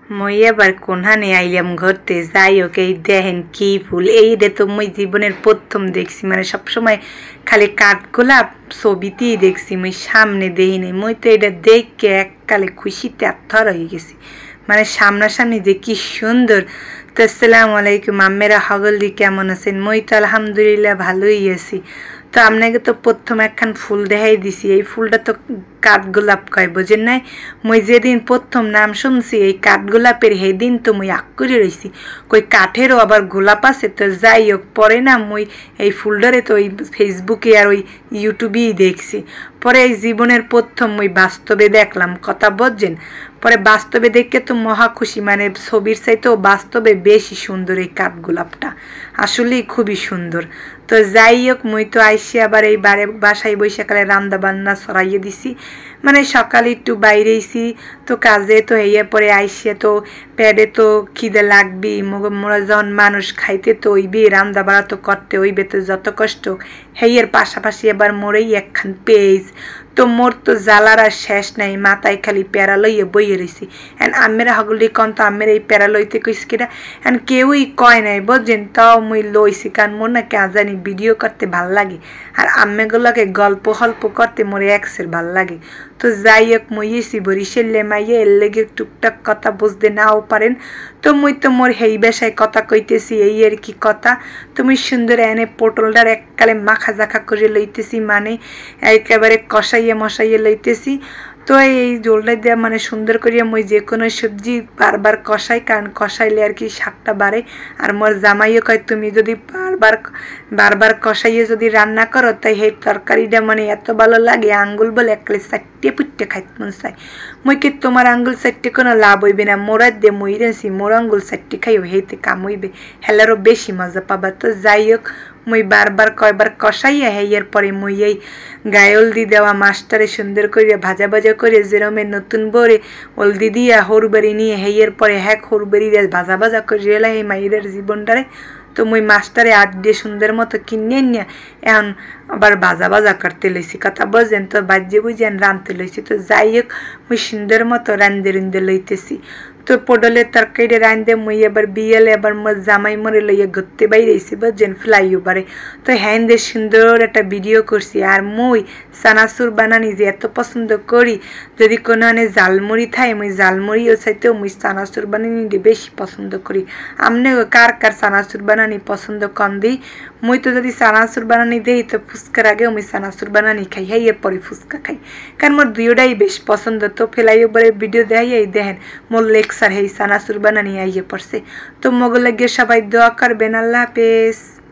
মই এবার কোনখানে আইলাম ঘুরতে যাই হোক এই দেখেন কি ফুল এইটা তো মই জীবনের প্রথম দেখছি মানে সবসময় খালি কাঠগোলাপ ছবিতেই দেখছি মই সামনে দেখি নাই মই তো এটা দেখে এককালে খুশিতে আত্মহার হয়ে গেছি মানে সামনাসামনি যে কি সুন্দর। তো আসসালামু আলাইকুম আম্মেরা হগলদি কেমন আছেন? মই তো আলহামদুলিল্লাহ ভালোই আছি। তো আপনাকে তো প্রথম একখান ফুল দেখাই দিছি, এই ফুলটা তো কাঠগোলাপ কয় বোঝেন নাই। মই যেদিন প্রথম নাম শুনছি এই কাঠগোলাপের সেদিন তো মই আগ করে রয়েছি কই কাঠেরও আবার গোলাপ আছে। তো যাই হোক পরে না মই এই ফুলটারে তো ওই ফেসবুকে আর ওই ইউটিউবেই দেখছি, পরে এই জীবনের প্রথম মই বাস্তবে দেখলাম, কথা বুঝছেন। পরে বাস্তবে দেখে তো মহা খুশি, মানে ছবির চাইতেও বাস্তবে বেশি সুন্দর এই কাঠগোলাপটা, আসলেই খুবই সুন্দর। তো যাই হোক মই তো আইসি আবার এই বাসায় বৈশাখালে রান্না বান্না ছড়াইয়ে দিছি, মানে সকালে একটু বাইরেছি তো কাজে তো হইয়া পরে আইসিয়া তো প্যাডে তো খিদে লাগবি, মোরা যখন মানুষ খাইতে তো হইবে, রান্না বাড়া তো করতে হইবে, তো যত কষ্ট হেইয়ের পাশাপাশি আবার মোরেই একখান পেজ, তো মোর তো জ্বালার আর শেষ নাই, মাথায় খালি প্যারা লইয়ে বইয়ে রয়েছি। এন আমেরা হগলি কন তো আমের এই প্যারা লইতে কইস কিনা, এন কেউই কয় নাই বুঝছেন, তাও মুই লইছি কারণ মোর না কে জানি ভিডিও করতে ভাল লাগে আর আম্মেগুলোকে গল্প হল্প করতে মোরে এক্সের ভাল লাগে। তো যাই হোক মুই এসি বরিশালে মাইয়ে এর লেগে টুকটাক কথা বুঝতে নাও পারেন, তো মুই তো মোর হেই বেশায় কথা কইতেছি এই আর কি কথা। তুমি সুন্দর এনে পটলটার এককালে মাখা জাখা করে লইতেছি, মানে একেবারে কষাইয়ে মশাইয়ে লইতেছি। তো এই জলটা দিয়ে মানে সুন্দর করিয়া মই যে কোনো সবজি বারবার কষাই, কারণ কষাইলে আর কি শাকটা বাড়ে। আর মোর জামাইও কয় তুমি যদি বারবার কষাইয়ে যদি রান্না করো তাই সেই তরকারিটা মানে এত ভালো লাগে, আঙ্গুল বলে একলে চারটে পুট্টে খাইতে মন চাই। মই কি তোমার আঙ্গুল চারটে কোনো লাভ হইবে না, মোরার দিয়ে মই রেছি মোর আঙ্গুল চারটে খাইও হেইতে কাম হইবে, হেলারও বেশি মজা পাবা। তো যাই হোক মুই বারবার কয়বার কষাইয়া হেইয়ার পরে মুই এই গায়ে হলদি দেওয়া মাছটারে সুন্দর করিয়া ভাজা ভাজা করে যেরমের নতুন বরে হলদি দিয়া হরুবাড়ি নিয়ে হেইয়ের পরে হ্যাক হরুবাড়ি ভাজা ভাজা করে রেলা এই মাইদের জীবনটারে। তো মুই মাছটারে আট দিয়ে সুন্দর মতো কিনে নিয়ে এখন আবার ভাজা ভাজা করতে লইছি, কথা বোঝেন। তো বাজ্যে বুঝেন রাঁধতে লইছি। তো যাই হোক মুই সুন্দর মতো রান্ধে লইতেছি। তো পটলের তরকারিটা রাঁধে মুই এবার বিয়েলে এবার মোর জামাই মরে লইয়া ঘুরতে বাইরেছি বুঝছেন ফ্লাইওভারে। তো হ্যাঁ দিয়ে সুন্দর একটা ভিডিও করছি। আর মুই চানাচুর বানানি যে এত পছন্দ করি, যদি কোনো জালমুড়ি থাই মুই জালমুড়িও চাইতেও মুই চানাচুর বানানি বেশি পছন্দ করি। আমনে কার কার চানাচুর বানানি পছন্দ কম দিই। মুই তো যদি চানাচুর বানানি দেই তো ফুচকার আগেও মুই চানাচুর বানানি খাই, হ্যাঁ এরপরে ফুচকা খাই, কারণ মোর দুইটাই বেশ পছন্দ। তো ফ্লাইওভারের ভিডিও দেখাই দেখেন মোর লেকচার হেই চানাচুর বানানি আইয়ে পড়ছে। তো মগলে গিয়ে সবাই দোয়া করবেন। আল্লাহ হাফেজ।